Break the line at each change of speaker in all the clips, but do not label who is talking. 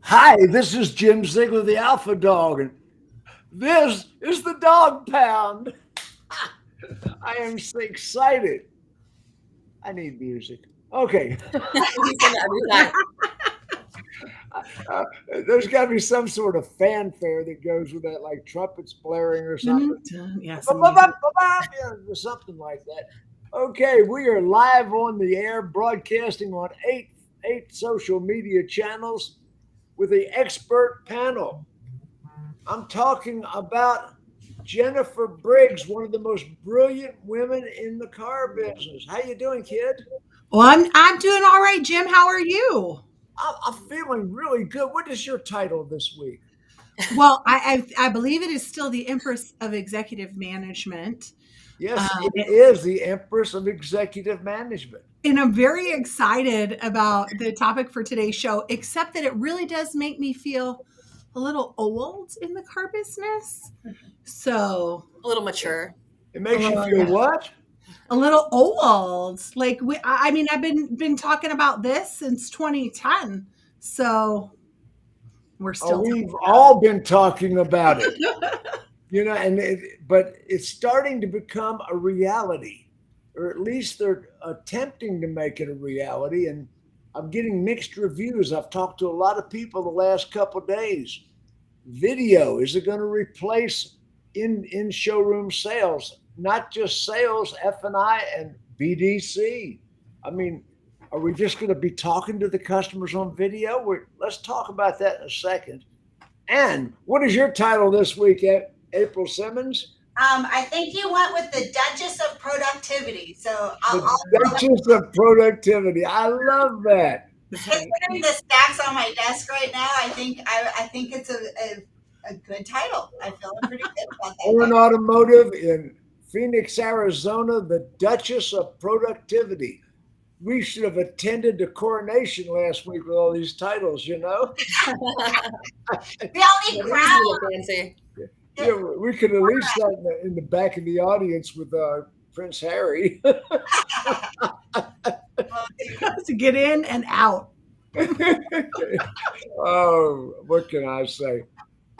Hi, this is Jim Ziegler, the Alpha Dog, and this is the Dawg Pound. I am so excited. I need music. Okay.
You sing it every time.
Uh, there's got to be some sort of fanfare that goes with that, like trumpets blaring or something.
Yes.
Yeah, something like that. Okay, we are live on the air, broadcasting on eight social media channels with the expert panel. I'm talking about Jennifer Briggs, one of the most brilliant women in the car business. How you doing, kid?
Well, I'm doing all right, Jim. How are you?
I'm feeling really good. What is your title this week?
Well, I believe it is still the Empress of Executive Management.
Yes, it is the Empress of Executive Management.
And I'm very excited about the topic for today's show, except that it really does make me feel a little old in the car business. So
A little mature.
It makes you feel what?
a little old. Like I mean, I've been talking about this since 2010. So we're still.
We've all been talking about it. But it's starting to become a reality, or at least they're attempting to make it a reality. And I'm getting mixed reviews. I've talked to a lot of people the last couple of days. Video, is it going to replace in showroom sales? Not just sales, F&I and BDC. I mean, are we just going to be talking to the customers on video? Let's talk about that in a second. And what is your title this week, April Simmons?
I think you went with the Duchess of Productivity. So
Duchess of Productivity. I love that.
Considering the stacks on my desk right now, I think it's a good title. I feel pretty good about that.
Owen Automotive in Phoenix, Arizona, the Duchess of Productivity. We should have attended the coronation last week with all these titles,
The only crown.
Fancy.
Yeah, we could at least that in the back of the audience with Prince Harry.
To get in and out.
Oh, what can I say?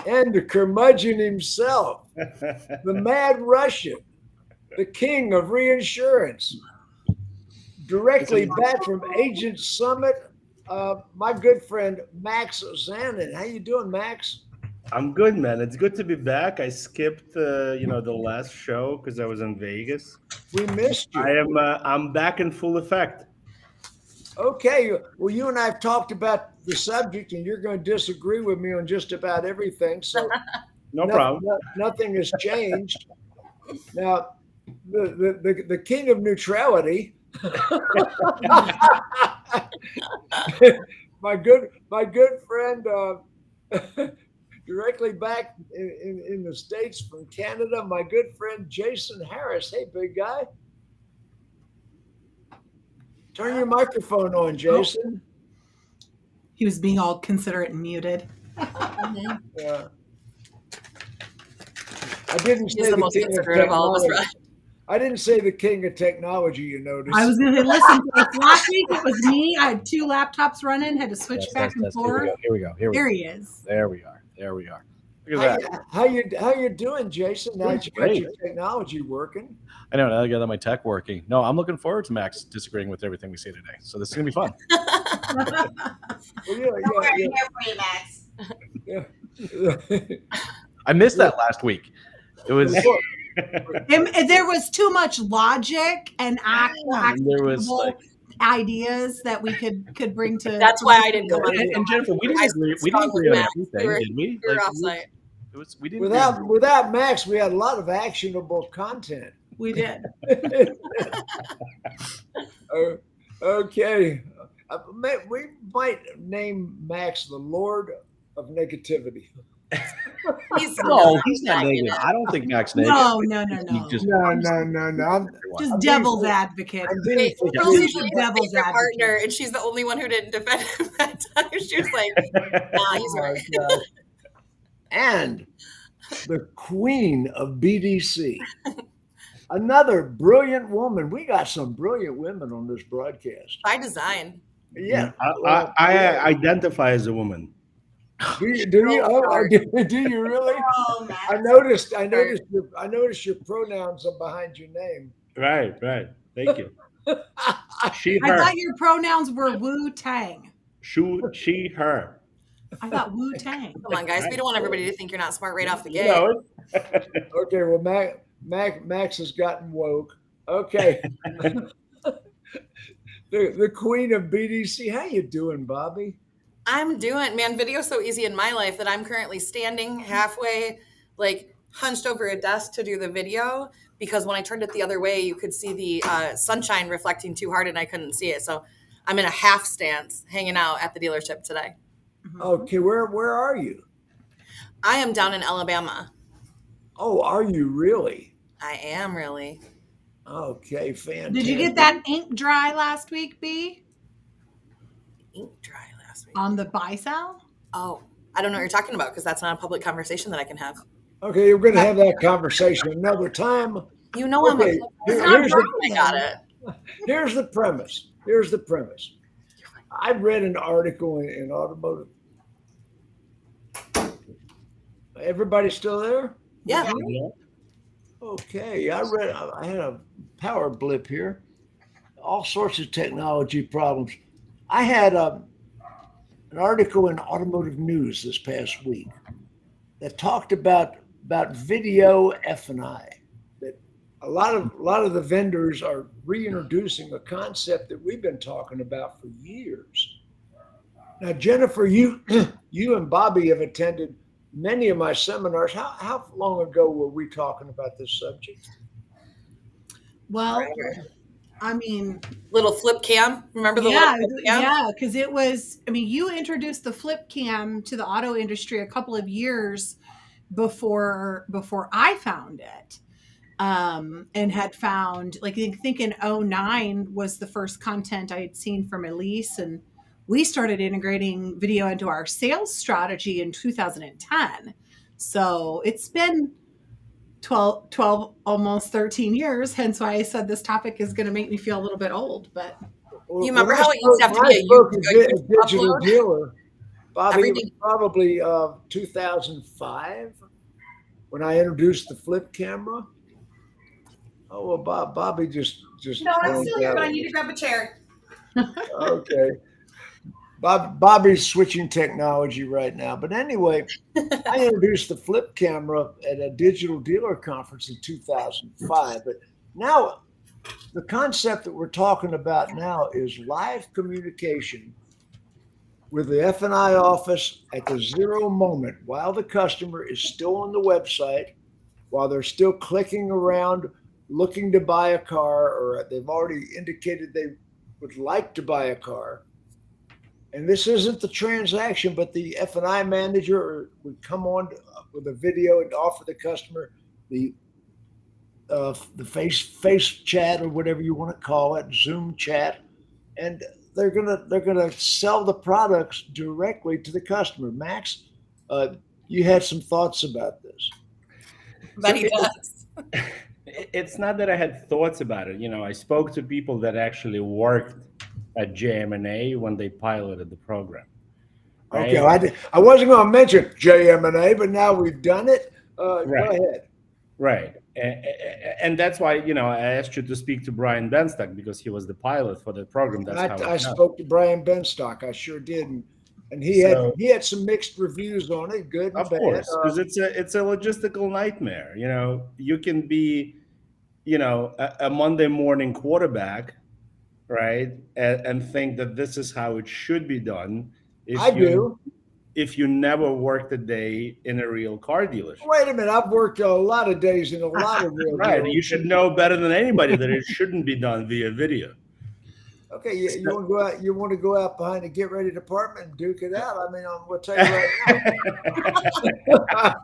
And the curmudgeon himself, the mad Russian, the king of reinsurance, directly back from Agent Summit, my good friend Max Zanan. How you doing, Max?
I'm good, man. It's good to be back. I skipped, the last show because I was in Vegas.
We missed you.
I'm back in full effect.
Okay. Well, you and I have talked about the subject, and you're going to disagree with me on just about everything. So,
No problem.
Nothing has changed. Now, the king of neutrality, my good friend. Directly back in the States from Canada, my good friend Jason Harris. Hey, big guy. Turn your microphone on, Jason.
He was being all considerate and muted.
Yeah. I didn't say
He's the most considerate of all of us, right?
I didn't say the king of technology, you notice.
I was going to listen. Last week it was me. I had two laptops running, had to switch back and forth.
Here we go.
There he is.
There we are. Look at that.
How you doing, Jason? Now that you got your technology working.
I know. Now I got my tech working. No, I'm looking forward to Max disagreeing with everything we say today. So this is gonna be fun.
We're here for you, Max.
I missed that last week. It was.
There was too much logic and
There was like
ideas that we could bring to.
That's why I didn't come on.
And Jennifer, we didn't agree on everything, did we?
We were offsite.
We didn't.
Without Max, we had a lot of actionable content.
We did.
Okay. We might name Max the Lord of Negativity.
He's
not negative. I don't think Max negative.
No.
No.
Just devil's advocate.
Devil's partner, and she's the only one who didn't defend him that time. She was like, "Nah, he's right."
And the queen of BDC, another brilliant woman. We got some brilliant women on this broadcast.
By design.
Yeah.
I identify as a woman.
Do you? Do you really?
Oh, Max.
I noticed your pronouns are behind your name.
Right. Thank you. She,
I
her.
thought your pronouns were Wu Tang.
She, her.
I thought Wu Tang.
Come on, guys. We don't want everybody to think you're not smart right off the gate.
No.
Okay, well, Max has gotten woke. Okay. the queen of BDC. How you doing, Bobbie?
I'm doing, man, video's so easy in my life that I'm currently standing halfway, like hunched over a desk to do the video, because when I turned it the other way, you could see the sunshine reflecting too hard and I couldn't see it. So I'm in a half stance hanging out at the dealership today.
Okay, where are you?
I am down in Alabama.
Oh, are you really?
I am really.
Okay, fantastic.
Did you get that ink dry last week, B?
Ink dry last week.
On the buy sell?
Oh, I don't know what you're talking about because that's not a public conversation that I can have.
Okay, we're going to have that conversation another time.
You know I'm
Okay,
I got it.
Here's the premise. I read an article in Automotive. Everybody still there?
Yeah.
Okay, I had a power blip here. All sorts of technology problems. I had an article in Automotive News this past week that talked about video F&I. That a lot of the vendors are reintroducing a concept that we've been talking about for years. Now, Jennifer, you and Bobbie have attended many of my seminars. How long ago were we talking about this subject?
Well, I mean,
little flip cam. Remember the little flip cam?
Yeah, because it was, I mean, you introduced the flip cam to the auto industry a couple of years before I found it. And had found, like, I think in 2009 was the first content I had seen from Elise, and we started integrating video into our sales strategy in 2010. So it's been 12, almost 13 years. Hence why I said this topic is going to make me feel a little bit old. But
you remember how it used to have to be
a digital
upload?
Dealer, Bobbie, it was probably 2005 when I introduced the flip camera. Oh, well, Bobbie just.
No, I'm still here, but I need to grab a chair.
Okay. Bobbie's switching technology right now. But anyway, I introduced the flip camera at a digital dealer conference in 2005. But now the concept that we're talking about now is live communication with the F&I office at the zero moment while the customer is still on the website, while they're still clicking around looking to buy a car, or they've already indicated they would like to buy a car. And this isn't the transaction, but the F&I manager would come on with a video and offer the customer the face chat, or whatever you want to call it, Zoom chat, and they're gonna sell the products directly to the customer. Max, you had some thoughts about this.
But he does.
It's not that I had thoughts about it. You know, I spoke to people that actually worked at JM&A when they piloted the program. Right?
Okay, I wasn't going to mention JM&A, but now we've done it. Go ahead.
Right. And that's why, you know, I asked you to speak to Brian Benstock, because he was the pilot for the program. That's how
I spoke to Brian Benstock. I sure did. And he had some mixed reviews on it, good and
of
bad.
Course, because it's a logistical nightmare. You know, you can be, you know, a Monday morning quarterback, right, and think that this is how it should be done. If you never worked a day in a real car dealership.
Wait a minute, I've worked a lot of days in a lot of real
right,
dealerships.
You should know better than anybody that it shouldn't be done via video.
Okay, you want to go out? You want to go out behind the get ready department and duke it out? I mean, I'm going to tell you right now.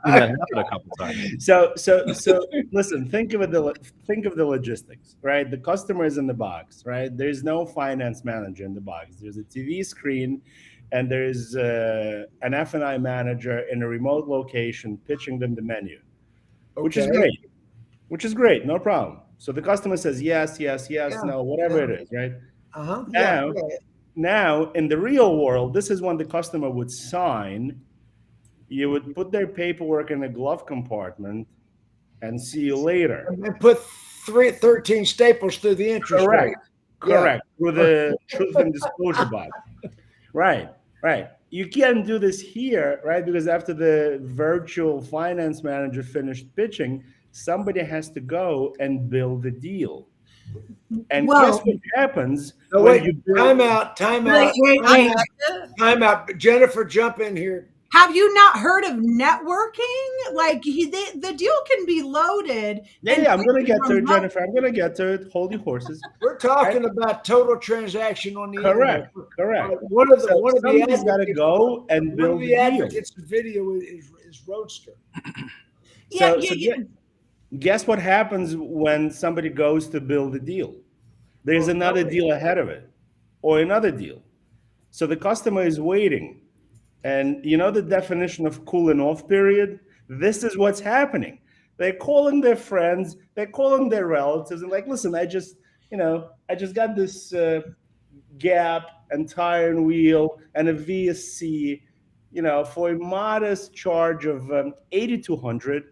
That happened a couple times.
So listen. Think of the logistics, right? The customer is in the box, right? There's no finance manager in the box. There's a TV screen, and there's an F&I manager in a remote location pitching them the menu, which is great, no problem. So the customer says yes, no, whatever it is, right?
Uh-huh.
Now, in the real world, this is when the customer would sign you would put their paperwork in the glove compartment and see you later.
And put 13 staples through the interest
Correct.
rate.
Correct. Through the truth and disclosure box. Right. Right. You can't do this here, right? Because after the virtual finance manager finished pitching, somebody has to go and build the deal. And guess what happens
No,
when
wait,
you build?
time out. Time out. Jennifer, jump in here.
Have you not heard of networking? Like the deal can be loaded.
Yeah, I'm going to get to it, Jennifer. I'm going to get to it. Hold your horses.
We're talking about total transaction on the
Correct.
internet.
Correct.
One of the
somebody's got to go and
one
build
of
the
the
deal.
advocates of video is Roadster.
Guess what happens when somebody goes to build a deal? There's another deal ahead of it, or another deal. So the customer is waiting. And you know the definition of cooling off period? This is what's happening. They're calling their friends, they're calling their relatives, and like, listen, I just got this gap and tire and wheel and a VSC, for a modest charge of $8,200.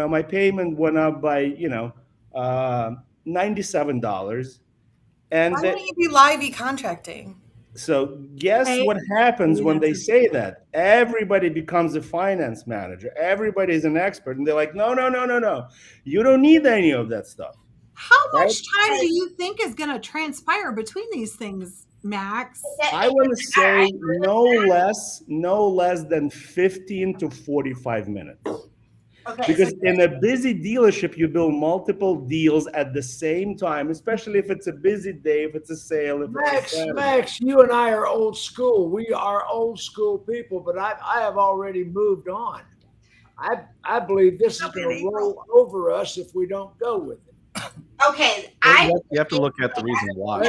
My payment went up by $97. And
why wouldn't you be live e-contracting?
So guess what happens when they say that? Everybody becomes a finance manager. Everybody's an expert. And they're like, no. You don't need any of that stuff.
How much time do you think is going to transpire between these things, Max?
I want to say no less than 15 to 45 minutes.
Okay,
Because in a busy dealership, you build multiple deals at the same time, especially if it's a busy day, if it's a sale.
Max, you and I are old school. We are old school people, but I have already moved on. I believe this is going to roll over us if we don't go with it.
Okay,
you have to look at the reason why.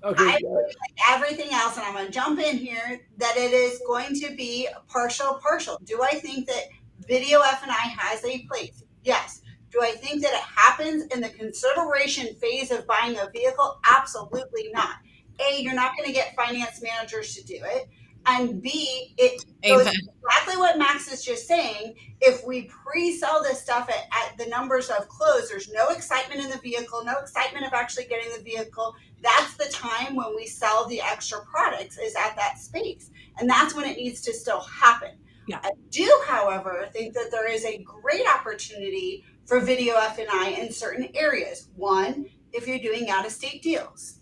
Okay.
I believe like everything else, and I'm going to jump in here, that it is going to be partial. Do I think that video F&I has a place? Yes. Do I think that it happens in the consideration phase of buying a vehicle? Absolutely not. A, you're not going to get finance managers to do it. And B, it goes exactly what Max is just saying. If we pre-sell this stuff at the numbers of close, there's no excitement in the vehicle, no excitement of actually getting the vehicle. That's the time when we sell the extra products, is at that space. And that's when it needs to still happen.
Yeah.
I do, however, think that there is a great opportunity for video F&I in certain areas. One, if you're doing out-of-state deals.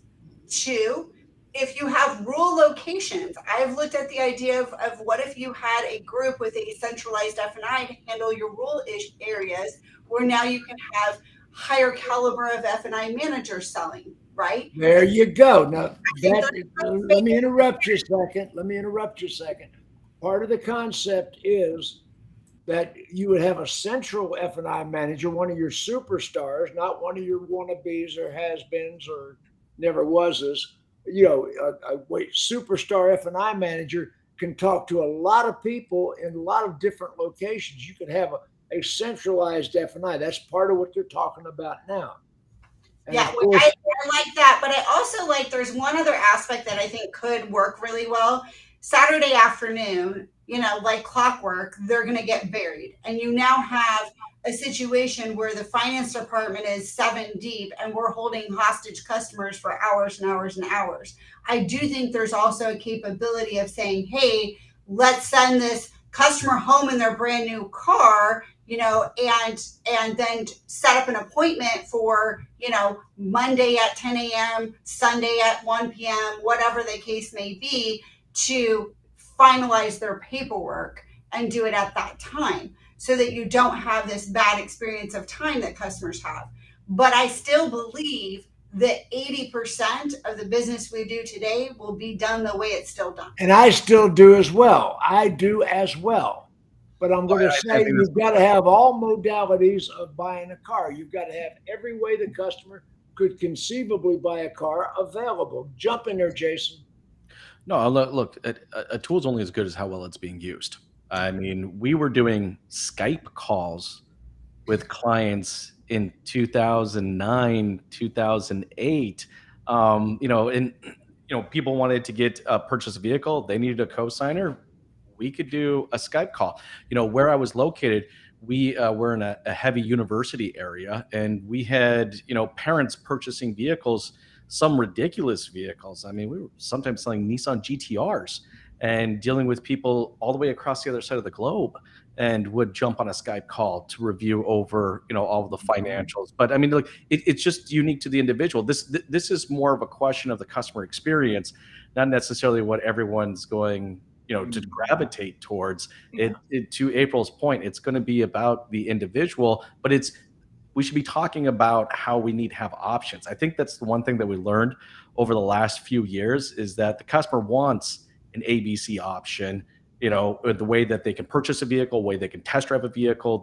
Two, if you have rural locations. I've looked at the idea of what if you had a group with a centralized F&I to handle your rural areas, where now you can have higher caliber of F&I managers selling, right?
There you go. Now, let me interrupt you a second. Part of the concept is that you would have a central F&I manager, one of your superstars, not one of your wannabes or has-beens or never wases. A superstar F&I manager can talk to a lot of people in a lot of different locations. You could have a centralized F&I. That's part of what they're talking about now. And
yeah, I like that. But I also like, there's one other aspect that I think could work really well. Saturday afternoon, like clockwork, they're going to get buried. And you now have a situation where the finance department is 7 deep and we're holding hostage customers for hours and hours and hours. I do think there's also a capability of saying, hey, let's send this customer home in their brand new car, and then set up an appointment for, Monday at 10 a.m., Sunday at 1 p.m., whatever the case may be, to finalize their paperwork and do it at that time, so that you don't have this bad experience of time that customers have. But I still believe that 80% of the business we do today will be done the way it's still done.
And I still do as well. But I'm going to say you've got to have all modalities of buying a car. You've got to have every way the customer could conceivably buy a car available. Jump in there, Jason.
No, look, a tool is only as good as how well it's being used. I mean, we were doing Skype calls with clients in 2009, 2008. People wanted to purchase a vehicle. They needed a co-signer. we could do a Skype call. Where I was located, we were in a heavy university area, and we had, parents purchasing vehicles, some ridiculous vehicles. I mean, we were sometimes selling Nissan GTRs and dealing with people all the way across the other side of the globe, and would jump on a Skype call to review over, all of the financials. But I mean, like, it's just unique to the individual. This is more of a question of the customer experience, not necessarily what everyone's going, to gravitate towards. To April's point, it's going to be about the individual, but we should be talking about how we need to have options. I think that's the one thing that we learned over the last few years, is that the customer wants an ABC option, the way that they can purchase a vehicle, the way they can test drive a vehicle,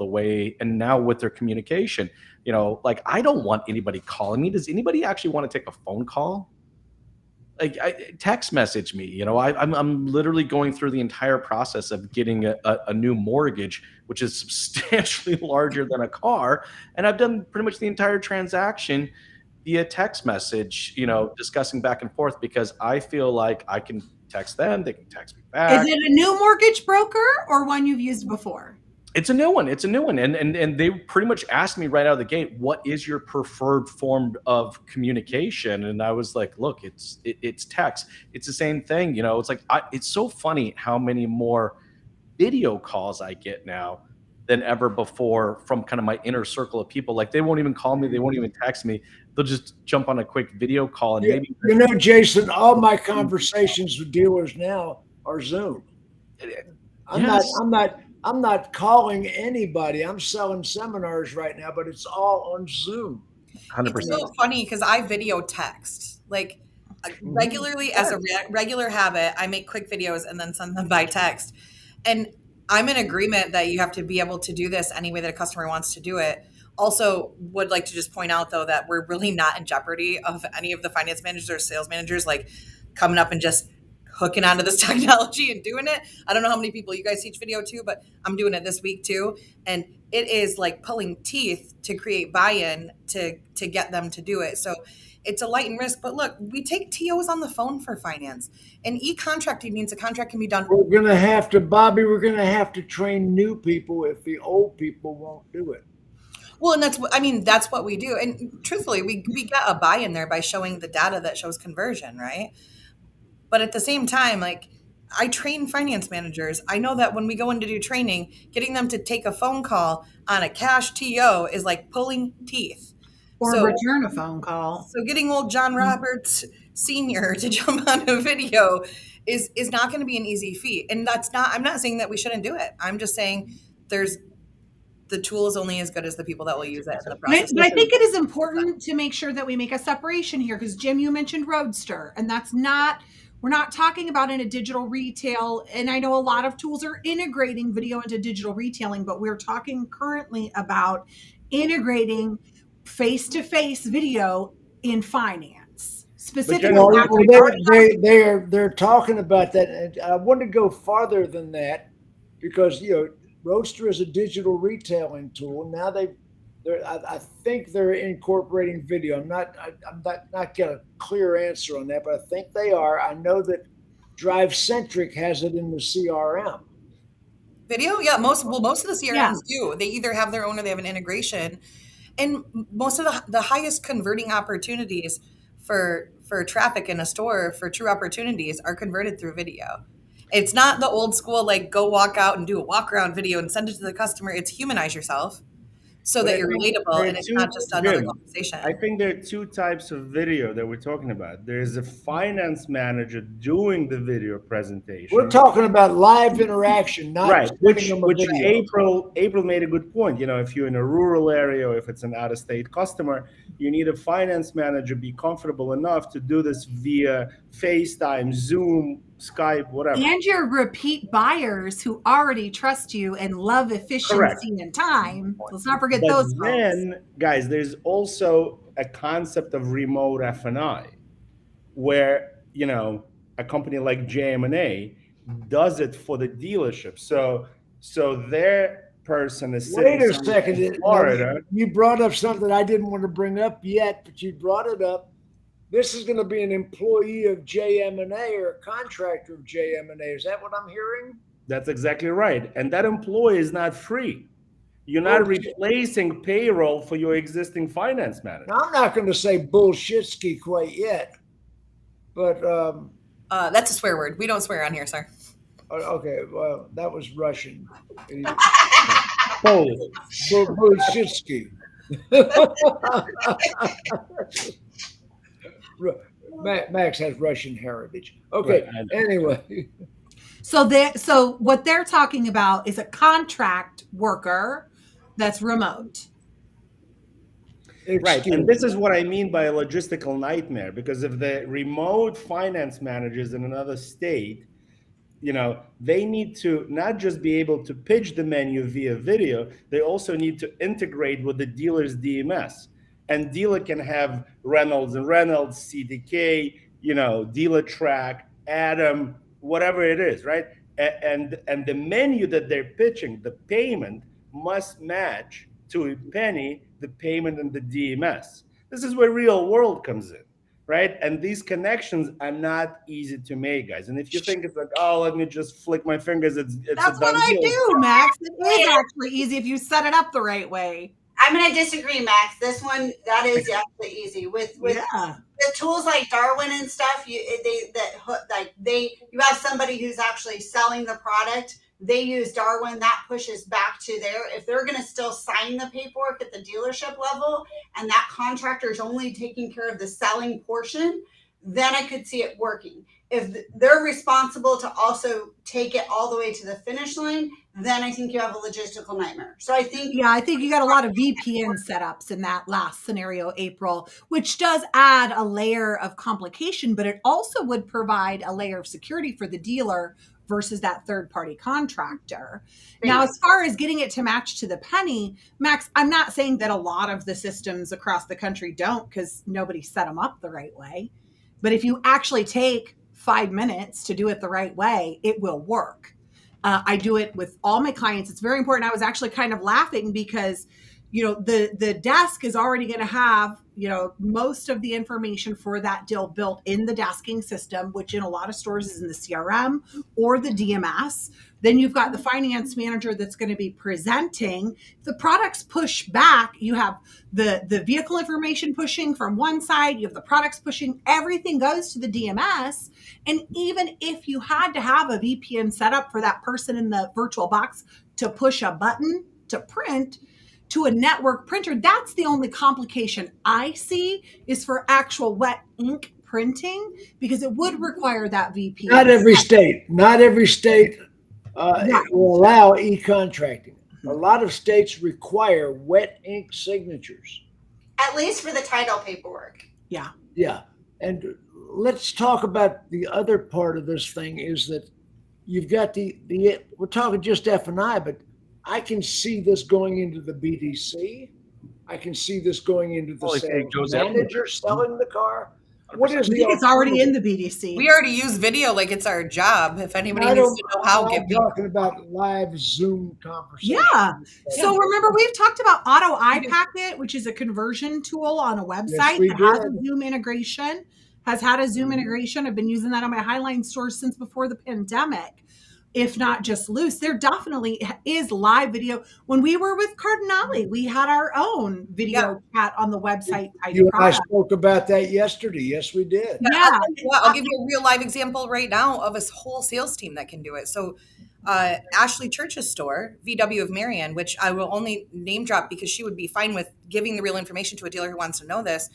and now with their communication, like, I don't want anybody calling me. Does anybody actually want to take a phone call? Like, text message me. I'm literally going through the entire process of getting a new mortgage, which is substantially larger than a car, and I've done pretty much the entire transaction via text message, discussing back and forth, because I feel like I can text them, they can text me back.
Is it a new mortgage broker or one you've used before?
It's a new one. And they pretty much asked me right out of the gate, what is your preferred form of communication? And I was like, look, it's text. It's the same thing. It's like, it's so funny how many more video calls I get now than ever before from kind of my inner circle of people. Like, they won't even call me. They won't even text me. They'll just jump on a quick video call. And maybe,
Jason, all my conversations with dealers now are Zoom. I'm not calling anybody. I'm selling seminars right now, but it's all on Zoom.
100%.
It's so funny because I video text, like, regularly as a regular habit. I make quick videos and then send them by text. And I'm in agreement that you have to be able to do this any way that a customer wants to do it. Also, would like to just point out, though, that we're really not in jeopardy of any of the finance managers or sales managers, like, coming up and just hooking onto this technology and doing it. I don't know how many people you guys teach video to, but I'm doing it this week too. And it is like pulling teeth to create buy-in to get them to do it. So it's a light and risk, but look, we take TOs on the phone for finance, and e-contracting means a contract can be done.
We're going to have to, Bobbie, we're train new people if the old people won't do it.
Well, and that's what we do. And truthfully, we get a buy-in there by showing the data that shows conversion, right? But at the same time, like, I train finance managers. I know that when we go in to do training, getting them to take a phone call on a cash TO is like pulling teeth.
Or return a phone call.
So getting old John Roberts Sr. to jump on a video is not going to be an easy feat. And I'm not saying that we shouldn't do it. I'm just saying the tool is only as good as the people that will use it in the process.
But I think it is important to make sure that we make a separation here, because Jim, you mentioned Roadster, and we're not talking about in a digital retail. And I know a lot of tools are integrating video into digital retailing, but we're talking currently about integrating face-to-face video in finance. Specifically,
they're talking about that. And I want to go farther than that, because, Roadster is a digital retailing tool. Now I think they're incorporating video. I'm not getting a clear answer on that, but I think they are. I know that DriveCentric has it in the CRM.
Video, yeah. Most of the CRMs do. They either have their own or they have an integration. And most of the highest converting opportunities for traffic in a store, for true opportunities, are converted through video. It's not the old school, like, go walk out and do a walk around video and send it to the customer. It's humanize yourself so that you're relatable and it's not just another conversation.
I think there are two types of video that we're talking about. There's a finance manager doing the video presentation.
We're talking about live interaction, not
right, which
video.
April made a good point. If you're in a rural area or if it's an out-of-state customer, you need a finance manager be comfortable enough to do this via FaceTime, Zoom, Skype, whatever.
And your repeat buyers who already trust you and love efficiency and time. Let's not forget those.
Then, guys, there's also a concept of remote F&I, where, a company like JM&A does it for the dealership. So their person is sitting
Wait a second.
in Florida.
You brought up something I didn't want to bring up yet, but you brought it up. This is going to be an employee of JM&A or a contractor of JM&A. Is that what I'm hearing?
That's exactly right. And that employee is not free. You're not
Oh,
replacing payroll for your existing finance manager.
Now, I'm not going to say bullshitski quite yet, but
That's a swear word. We don't swear on here, sir.
okay, well, that was Russian.
Polish.
Bullshitski. Max has Russian heritage. Okay,
Right, I know.
anyway.
So what they're talking about is a contract worker that's remote.
Right.
Excuse
And this
me.
is what I mean by a logistical nightmare, because if the remote finance managers in another state, they need to not just be able to pitch the menu via video, they also need to integrate with the dealer's DMS. And dealer can have Reynolds and Reynolds, CDK, Dealer Track, Adam, whatever it is, right? And the menu that they're pitching, the payment must match to a penny the payment in the DMS. This is where real world comes in, right? And these connections are not easy to make, guys. And if you think it's like, oh, let me just flick my fingers, it's
That's
a
what
done
I
deal.
do, Max. It is actually easy if you set it up the right way.
I'm going to disagree, Max. This one, that is actually easy. With
Yeah.
the tools like Darwin and stuff, you have somebody who's actually selling the product. They use Darwin, that pushes back to if they're going to still sign the paperwork at the dealership level, and that contractor is only taking care of the selling portion, then I could see it working. If they're responsible to also take it all the way to the finish line, then I think you have a logistical nightmare. So I think
you got a lot of VPN setups in that last scenario, April, which does add a layer of complication, but it also would provide a layer of security for the dealer versus that third-party contractor. Now, as far as getting it to match to the penny, Max, I'm not saying that a lot of the systems across the country don't, because nobody set them up the right way. But if you actually take 5 minutes to do it the right way, it will work. I do it with all my clients. It's very important. I was actually kind of laughing because, the desk is already going to have, most of the information for that deal built in the desking system, which in a lot of stores is in the CRM or the DMS. Then you've got the finance manager that's going to be presenting. The products push back. You have the vehicle information pushing from one side. You have the products pushing. Everything goes to the DMS. And even if you had to have a VPN set up for that person in the virtual box to push a button to print to a network printer, that's the only complication I see is for actual wet ink printing, because it would require that VPN.
Not every state will allow e-contracting. A lot of states require wet ink signatures.
at least for the title paperwork.
Yeah.
Yeah. And let's talk about the other part of this thing is that you've got the we're talking just F&I, but I can see this going into the BDC. I can see this going into the sales manager selling the car. What is
I think it's already in the BDC.
We already use video like it's our job. If anybody needs to know how,
I'm talking about live Zoom conversations.
Yeah. So remember, we've talked about Auto iPacket, which is a conversion tool on a website that has a Zoom integration, has had a Zoom integration. I've been using that on my Highline stores since before the pandemic. If not just loose, there definitely is live video. When we were with Cardinale, we had our own video chat on the website.
You and I spoke about that yesterday. Yes, we did.
Yeah.
I'll give you a real live example right now of a whole sales team that can do it. So Ashley Church's store, VW of Marion, which I will only name drop because she would be fine with giving the real information to a dealer who wants to know this.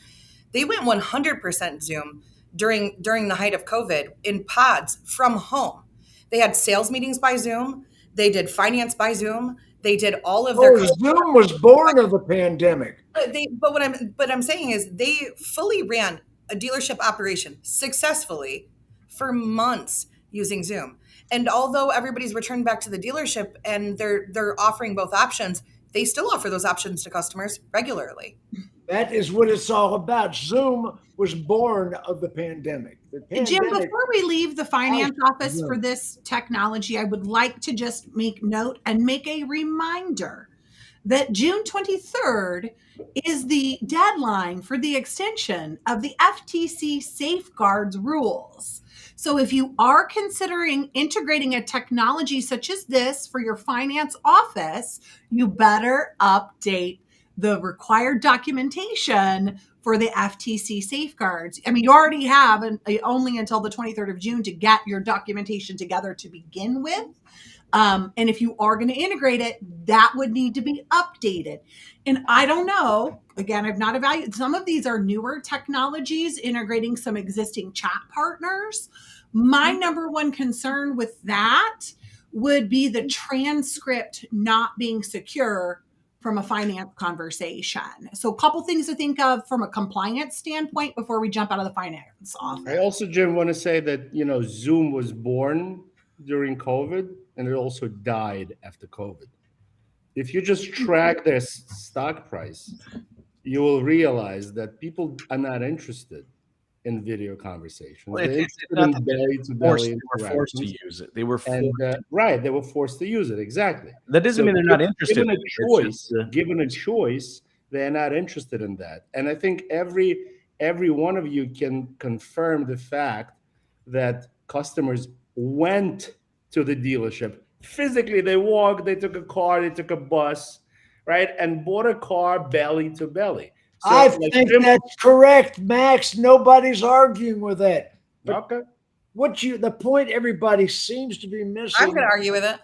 They went 100% Zoom during the height of COVID in pods from home. They had sales meetings by Zoom. They did finance by Zoom. They did all of their.
Zoom was born of the pandemic.
But what I'm saying is they fully ran a dealership operation successfully for months using Zoom. And although everybody's returned back to the dealership and they're offering both options, they still offer those options to customers regularly.
That is what it's all about. Zoom was born of the pandemic.
Jim, before we leave the finance office for this technology, I would like to just make note and make a reminder that June 23rd is the deadline for the extension of the FTC safeguards rules. So if you are considering integrating a technology such as this for your finance office, you better update the required documentation for the FTC safeguards. I mean, you already have only until the 23rd of June to get your documentation together to begin with. And if you are going to integrate it, that would need to be updated. And I don't know, again, I've not evaluated. Some of these are newer technologies integrating some existing chat partners. My number one concern with that would be the transcript not being secure from a finance conversation. So a couple things to think of from a compliance standpoint before we jump out of the finance office.
I also, Jim, want to say that, Zoom was born during COVID and it also died after COVID. If you just track their stock price, you will realize that people are not interested in video conversations.
Well,
They're
it's
interested
not
in
that they
belly-to-belly
were forced to
interactions.
use it. They were forced.
And right, they were forced to use it. Exactly.
That doesn't mean they're not interested.
Given a
It's
choice,
just,
given a choice, they're not interested in that. And I think every one of you can confirm the fact that customers went to the dealership physically. They walked, they took a car, they took a bus, right, and bought a car belly to belly. So,
I think that's correct, Max. Nobody's arguing with that. But
okay.
the point everybody seems to be missing.
I'm going to argue with it.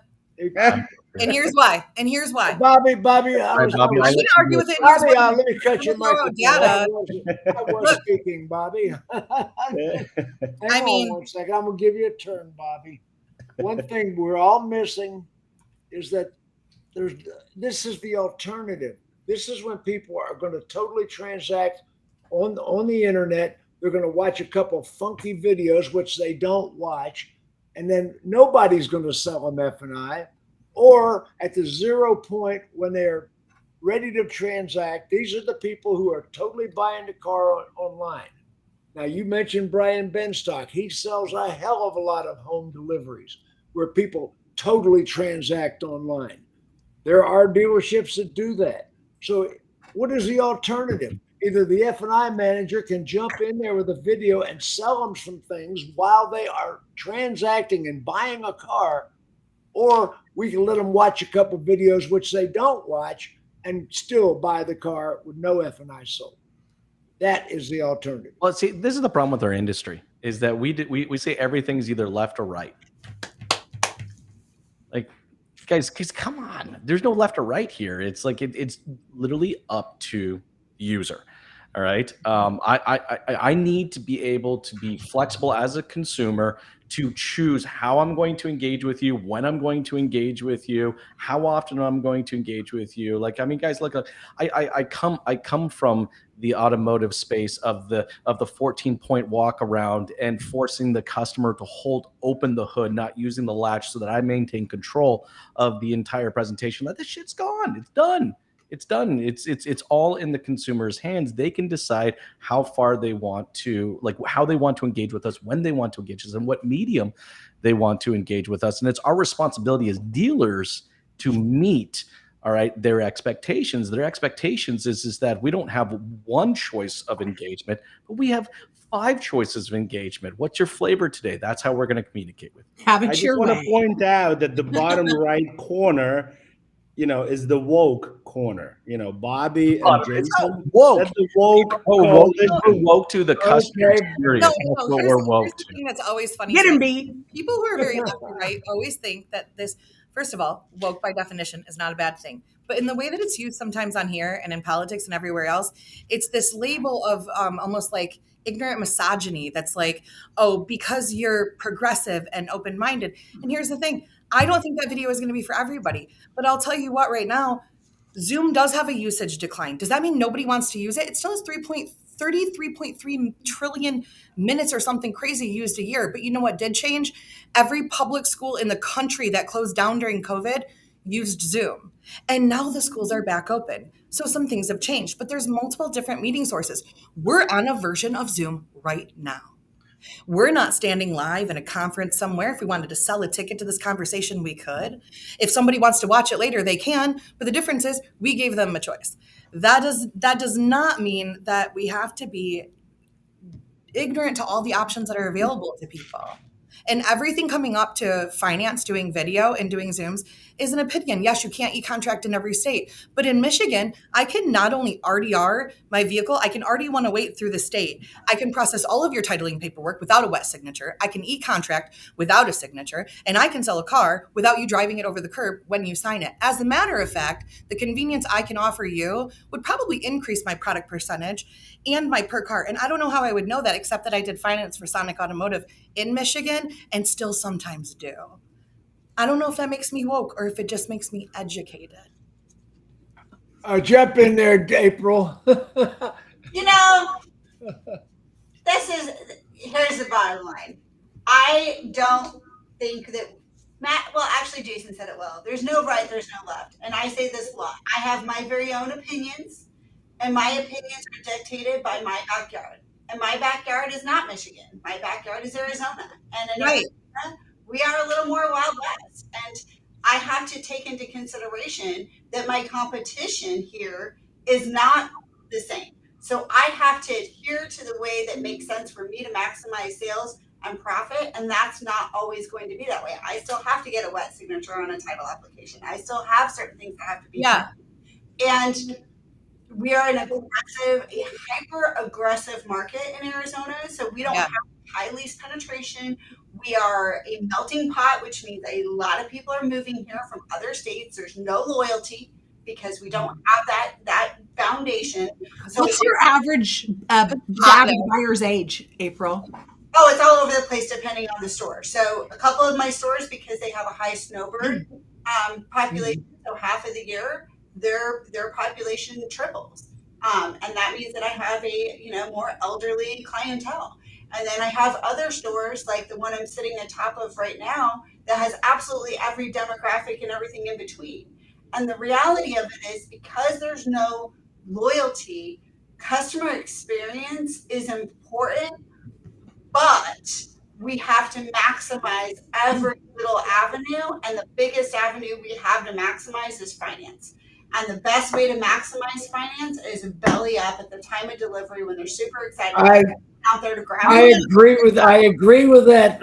And here's why.
Bobby,
Bobby,
I can argue with it. and here's
Bobby,
why.
let me cut your
Throw out
microphone.
data.
I was speaking, Bobby. Hang on one second. I'm going to give you a turn, Bobby. One thing we're all missing is that this is the alternative. This is when people are going to totally transact on the internet. They're going to watch a couple of funky videos, which they don't watch, and then nobody's going to sell them F&I. Or at the 0 point when they're ready to transact, these are the people who are totally buying the car online. Now, you mentioned Brian Benstock. He sells a hell of a lot of home deliveries where people totally transact online. There are dealerships that do that. So what is the alternative? Either the F&I manager can jump in there with a video and sell them some things while they are transacting and buying a car, or we can let them watch a couple of videos, which they don't watch, and still buy the car with no F&I sold. That is the alternative.
Well, see, this is the problem with our industry, is that we say everything's either left or right. Like, guys, come on. There's no left or right here. It's like it's literally up to user. All right. I need to be able to be flexible as a consumer to choose how I'm going to engage with you, when I'm going to engage with you, how often I'm going to engage with you. Like, I mean, guys, look, I come from the automotive space of the 14-point walk around and forcing the customer to hold open the hood, not using the latch, so that I maintain control of the entire presentation. That this shit's gone. It's done. It's done. It's all in the consumer's hands. They can decide how far they want to, like how they want to engage with us, when they want to engage us, and what medium they want to engage with us. And it's our responsibility as dealers to meet, all right, their expectations. Their expectations is that we don't have one choice of engagement, but we have 5 choices of engagement. What's your flavor today? That's how we're going to communicate with you.
Have it
I just
your
want
way.
to point out that the bottom right corner, is the woke corner. Bobbie and Jason.
Woke.
That's the woke.
We're woke to the customer experience.
No,
That's what
here's
we're woke
the
to.
thing that's always funny.
Get
to
him,
me.
B.
People who are very left and right always think that this, first of all, woke by definition is not a bad thing. But in the way that it's used sometimes on here and in politics and everywhere else, it's this label of almost like ignorant misogyny that's like, oh, because you're progressive and open-minded. And here's the thing. I don't think that video is going to be for everybody. But I'll tell you what, right now, Zoom does have a usage decline. Does that mean nobody wants to use it? It still has 33.3 trillion minutes or something crazy used a year. But you know what did change? Every public school in the country that closed down during COVID used Zoom. And now the schools are back open. So some things have changed, but there's multiple different meeting sources. We're on a version of Zoom right now. We're not standing live in a conference somewhere. If we wanted to sell a ticket to this conversation, we could. If somebody wants to watch it later, they can. But the difference is we gave them a choice. That does not mean that we have to be ignorant to all the options that are available to people. And everything coming up to finance, doing video and doing Zooms is an opinion. Yes, you can't e-contract in every state, but in Michigan, I can not only RDR my vehicle, I can RD1 await through the state. I can process all of your titling paperwork without a wet signature. I can e-contract without a signature, and I can sell a car without you driving it over the curb when you sign it. As a matter of fact, the convenience I can offer you would probably increase my product percentage and my per car. And I don't know how I would know that except that I did finance for Sonic Automotive in Michigan and still sometimes do. I don't know if that makes me woke or if it just makes me educated.
Jump in there, April.
You know, here's the bottom line. I don't think that actually Jason said it well. There's no right, there's no left. And I say this a lot. I have my very own opinions, and my opinions are dictated by my backyard. And my backyard is not Michigan. My backyard is Arizona. And in Arizona, we are a little more Wild West. And I have to take into consideration that my competition here is not the same. So I have to adhere to the way that makes sense for me to maximize sales and profit. And that's not always going to be that way. I still have to get a wet signature on a title application. I still have certain things that have to be done. And we are in a hyper aggressive market in Arizona. So we don't have high lease penetration. We are a melting pot, which means a lot of people are moving here from other states. There's no loyalty because we don't have that foundation. So
what's your average buyer's age, April?
Oh, it's all over the place depending on the store. So a couple of my stores, because they have a high snowbird population, so half of the year, their population triples. And that means that I have a more elderly clientele. And then I have other stores like the one I'm sitting on top of right now that has absolutely every demographic and everything in between. And the reality of it is because there's no loyalty, customer experience is important, but we have to maximize every little avenue. And the biggest avenue we have to maximize is finance. And the best way to maximize finance is belly up at the time of delivery when they're super excited out there to grab.
I agree with that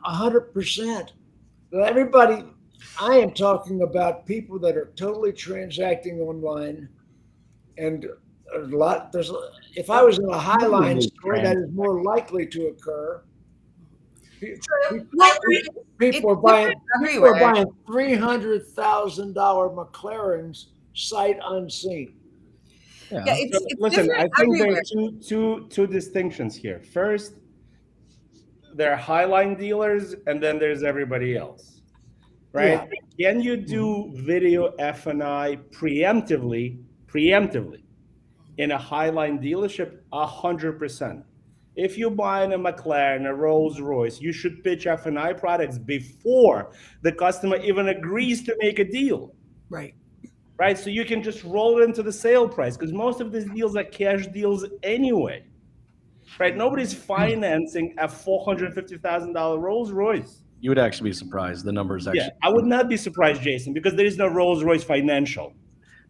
100%. Everybody, I am talking about people that are totally transacting online, and if I was in a Highline store, that is more likely to occur. People are buying $300,000 McLarens sight unseen.
Yeah, it's listen, I think there are two distinctions here. First, there are Highline dealers, and then there's everybody else, right? Yeah. Can you do video F&I preemptively in a Highline dealership? 100%. If you're buying a McLaren, a Rolls Royce, you should pitch F&I products before the customer even agrees to make a deal. Right, so you can just roll it into the sale price because most of these deals are cash deals anyway. Right, nobody's financing a $450,000 Rolls Royce.
You would actually be surprised. The numbers actually.
Yeah, I would not be surprised, Jason, because there is no Rolls Royce financial.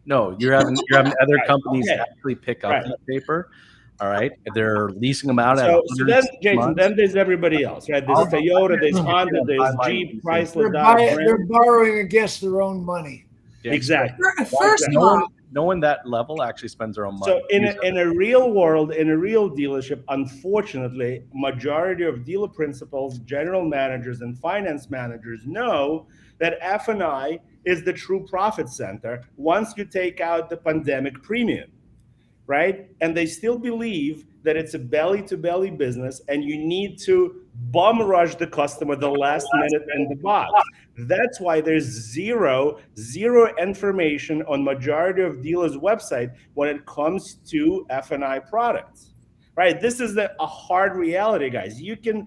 No, you're having other companies actually pick up that paper. All right, they're leasing them out.
So then, Jason, then there's everybody else, right? There's Toyota, there's Honda, there's Jeep, Chrysler, Dodge.
They're borrowing against their own money.
Yeah,
exactly.
First of all,
no one that level actually spends their own money.
So in a real world, in a real dealership, unfortunately, majority of dealer principals, general managers, and finance managers know that F&I is the true profit center once you take out the pandemic premium, right? And they still believe that it's a belly-to-belly business and you need to bum rush the customer the last minute in the box. That's why there's zero information on majority of dealers' website when it comes to F&I products, right? This is a hard reality, guys. You can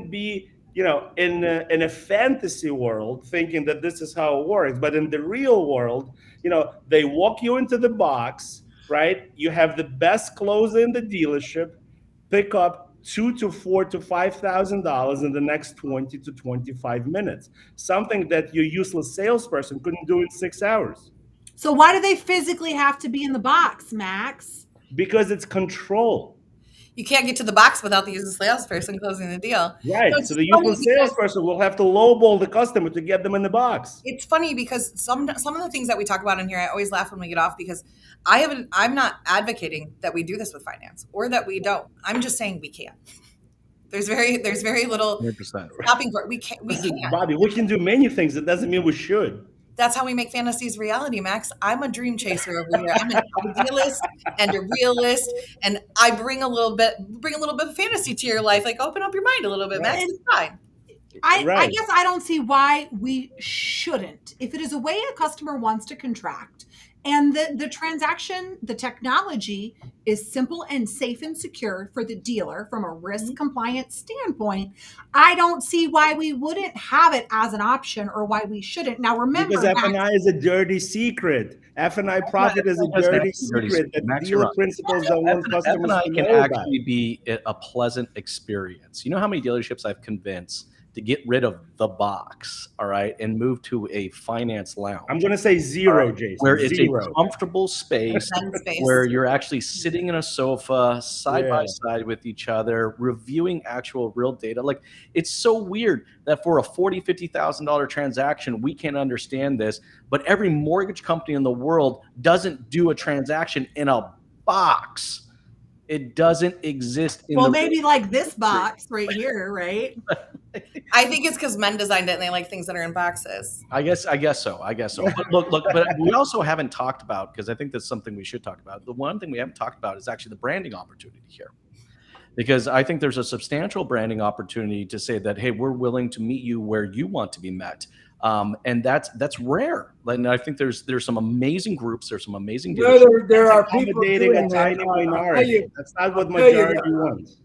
be, in a fantasy world thinking that this is how it works, but in the real world, they walk you into the box, right? You have the best closer in the dealership, pick up $2,000 to $4,000 to $5,000 in the next 20 to 25 minutes. Something that your useless salesperson couldn't do in 6 hours.
So why do they physically have to be in the box, Max?
Because it's control.
You can't get to the box without the useless salesperson closing the deal.
Right.
it's
So the
funny
useless
because-
salesperson will have to lowball the customer to get them in the box.
It's funny because some of the things that we talk about in here, I always laugh when we get off because I'm not advocating that we do this with finance or that we don't. I'm just saying we can. There's very little
100%.
stopping for it. We can.
Bobbie, we can do many things. It doesn't mean we should.
That's how we make fantasies reality, Max. I'm a dream chaser over here. I'm an idealist and a realist, and I bring a little bit of fantasy to your life. Like open up your mind a little bit, Max. It's fine.
I
Right.
guess I don't see why we shouldn't. If it is a way a customer wants to contract and the transaction, the technology is simple and safe and secure for the dealer from a risk compliance standpoint, I don't see why we wouldn't have it as an option or why we shouldn't. Now remember,
Because F&I is a dirty secret. F&I profit is a dirty secret that
Max,
dealer
you're on.
principals don't want customers
F&I
to
can
know about.
actually be a pleasant experience. You know how many dealerships I've convinced to get rid of the box, all right, and move to a finance lounge.
I'm going to say zero, Jason.
Where it's
zero.
a comfortable space
Zen space.
where you're actually sitting in a sofa side by side with each other, reviewing actual real data. Like it's so weird that for a $40,000, $50,000 transaction, we can't understand this, but every mortgage company in the world doesn't do a transaction in a box. It doesn't exist in
maybe like this box right here, right?
I think it's because men designed it and they like things that are in boxes.
I guess so. But look, but we also haven't talked about, because I think that's something we should talk about. The one thing we haven't talked about is actually the branding opportunity here. Because I think there's a substantial branding opportunity to say that, hey, we're willing to meet you where you want to be met. And that's rare. And I think there's some amazing groups, there's some amazing dealerships.
There are people
Accommodating
doing
a
that.
tiny
I'll tell
minority.
you-
That's not what
I'll tell you
majority
that.
wants.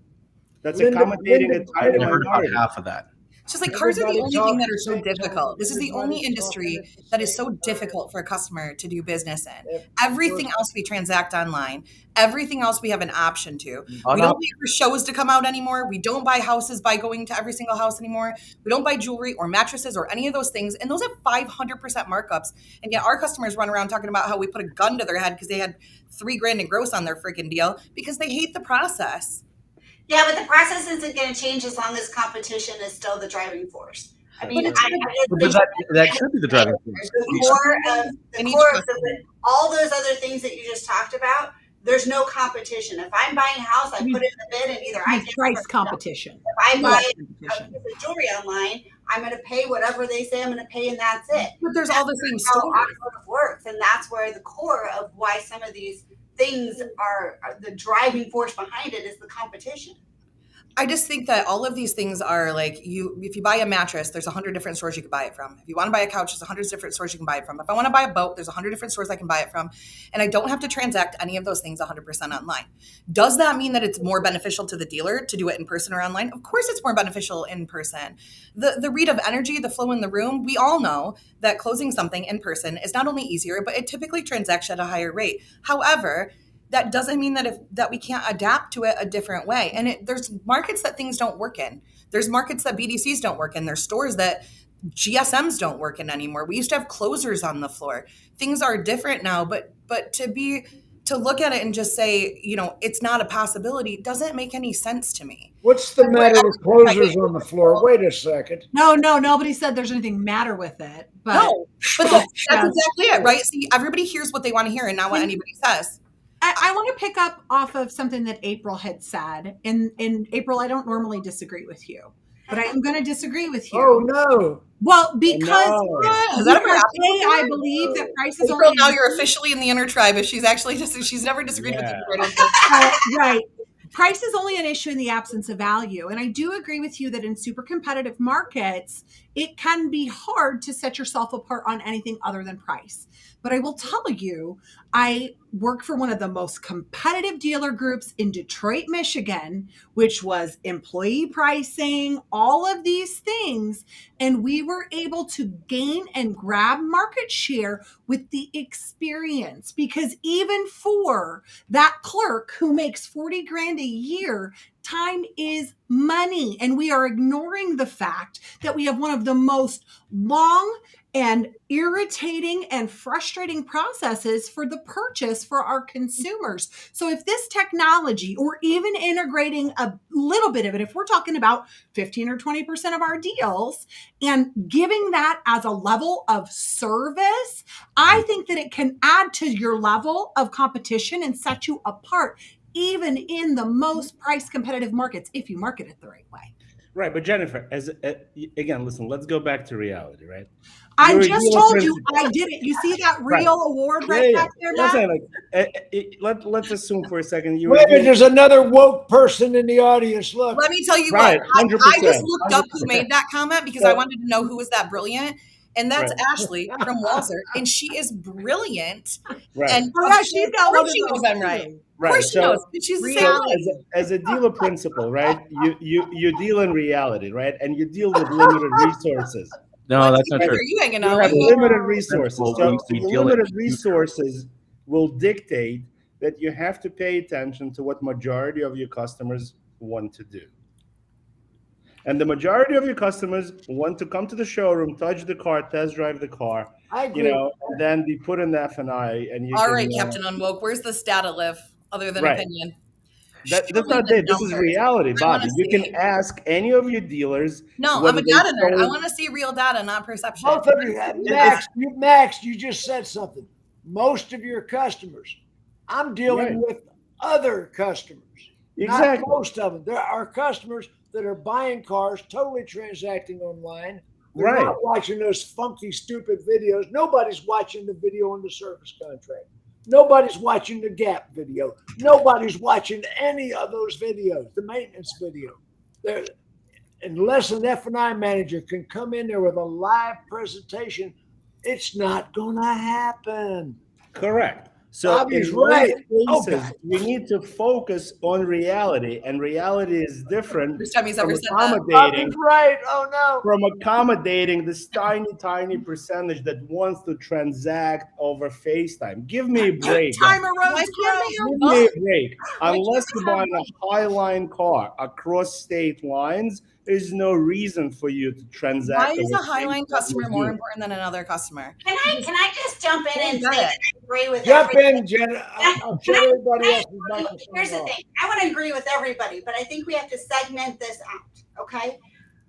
That's
Linda-
accommodating
Linda-
a tiny
I heard about
minority.
half of that.
It's just like cars are the
Everybody
only
talks
thing that are
the
so
same
difficult.
time.
This is the only
Everybody's
industry
talking at the
that is
same
so
time.
difficult for a customer to do business in.
If-
Everything else we transact online. Everything else we have an option to.
Oh,
We
no.
don't wait for shows to come out anymore. We don't buy houses by going to every single house anymore. We don't buy jewelry or mattresses or any of those things. And those have 500% markups. And yet our customers run around talking about how we put a gun to their head because they had $3,000 in gross on their freaking deal because they hate the process.
Yeah, but the process isn't going to change as long as competition is still the driving force. I mean,
But it's-
That should be the driving force.
In each
core of
customer.
all those other things that you just talked about, there's no competition. If I'm buying a house, I put it in the bid and either I get
Price competition.
If I buy a
Competition.
piece of jewelry online, I'm going to pay whatever they say I'm going to pay, and that's it.
But there's all the same
How
stories.
automotive works, and that's where the core of why some of these things are the driving force behind it is the competition.
I just think that all of these things are like if you buy a mattress, there's 100 different stores you can buy it from. If you want to buy a couch, there's 100 different stores you can buy it from. If I want to buy a boat, there's 100 different stores I can buy it from. And I don't have to transact any of those things 100% online. Does that mean that it's more beneficial to the dealer to do it in person or online? Of course it's more beneficial in person. The read of energy, the flow in the room, we all know that closing something in person is not only easier, but it typically transacts at a higher rate. However, that doesn't mean that we can't adapt to it a different way. And there's markets that things don't work in. There's markets that BDCs don't work in. There's stores that GSMs don't work in anymore. We used to have closers on the floor. Things are different now, but to look at it and just say, it's not a possibility doesn't make any sense to me.
What's the matter with closers on the floor? Wait a second.
No, nobody said there's anything matter with it. But
No, but that's exactly it, right? See, everybody hears what they want to hear and not what anybody says.
I want to pick up off of something that April had said. In April, I don't normally disagree with you, but I am going to disagree with you.
Oh no.
Well, because
No.
Is that ever happened
I believe that price is
April,
only
now you're officially in the inner tribe. If she's actually she's never disagreed with you. I don't think.
right. Price is only an issue in the absence of value. And I do agree with you that in super competitive markets, it can be hard to set yourself apart on anything other than price. But I will tell you, I work for one of the most competitive dealer groups in Detroit, Michigan, which was employee pricing, all of these things. And we were able to gain and grab market share with the experience, because even for that clerk who makes 40 grand a year, time is money. And we are ignoring the fact that we have one of the most long and irritating and frustrating processes for the purchase for our consumers. So if this technology, or even integrating a little bit of it, if we're talking about 15 or 20% of our deals and giving that as a level of service, I think that it can add to your level of competition and set you apart, even in the most price competitive markets, if you market it the right way.
Right, but Jennifer, again, listen, let's go back to reality, right?
I
You're a
just
dealer
told you
principal.
I did it. You see that
Right.
real award
Yeah,
right
yeah.
back there,
I'm
Matt?
saying, like, let's assume for a second you
Wait a minute, there's another woke person in the audience. Look,
Let me tell you
Right,
what, I
100%.
just looked up who
100%.
made that comment because I wanted to know who was that brilliant. And that's
Right.
Ashley from Walzer. And she is brilliant.
Right.
And
Oh, yeah, she's got
of
one
course
of
she knows
those
I'm right.
too.
Of course
Right.
she
So,
knows. And she's the same
so
way.
as a dealer principal, right? You deal in reality, right? And you deal with limited resources.
No,
What
that's not
secrets
true.
are you hanging
You
out
have
with?
limited resources.
Well,
So
we
your
deal in
limited
huge-
resources will dictate that you have to pay attention to what majority of your customers want to do. And the majority of your customers want to come to the showroom, touch the car, test drive the car,
I agree.
and then be put in the F&I. And you
All
can,
right, Captain Unwoke, where's the data live other than
Right.
opinion?
that's
Show me
not
the
it. This is
numbers.
reality,
I wanna
Bobby. You can
see.
ask any of your dealers.
No, I'm
whether
a
they
data nerd. I
sold-
want to see real data, not perception.
Both of you, Max, you just said something. Most of your customers, I'm dealing
Right.
with other customers.
Exactly.
Not most of them. There are customers that are buying cars, totally transacting online. They're
Right.
not watching those funky, stupid videos. Nobody's watching the video on the service contract. Nobody's watching the gap video. Nobody's watching any of those videos, the maintenance video. There, unless an F&I manager can come in there with a live presentation, it's not going to happen.
Correct. So
Bobbie's
in most
right.
cases,
Okay.
we need to focus on reality, and reality is different
First time he's ever
from
said that.
accommodating
Bobbie's right. Oh, no.
from accommodating this tiny percentage that wants to transact over FaceTime. Give me a break.
Time
guys.
Why
erodes
can't
growth.
they
Give
have
me a
both?
break.
Why
Unless
can't
you're
they have
buying a Highline car across state lines, there's no reason for you to transact.
Why is a
over
Highline
FaceTime
customer
with
more
you.
important than another customer?
Can I just jump in and
Got
say
it.
that I agree with
Jump
everything?
in, Jenna. I'll shut everybody else's microphone
Here's the
off.
thing. I want to agree with everybody, but I think we have to segment this out. Okay.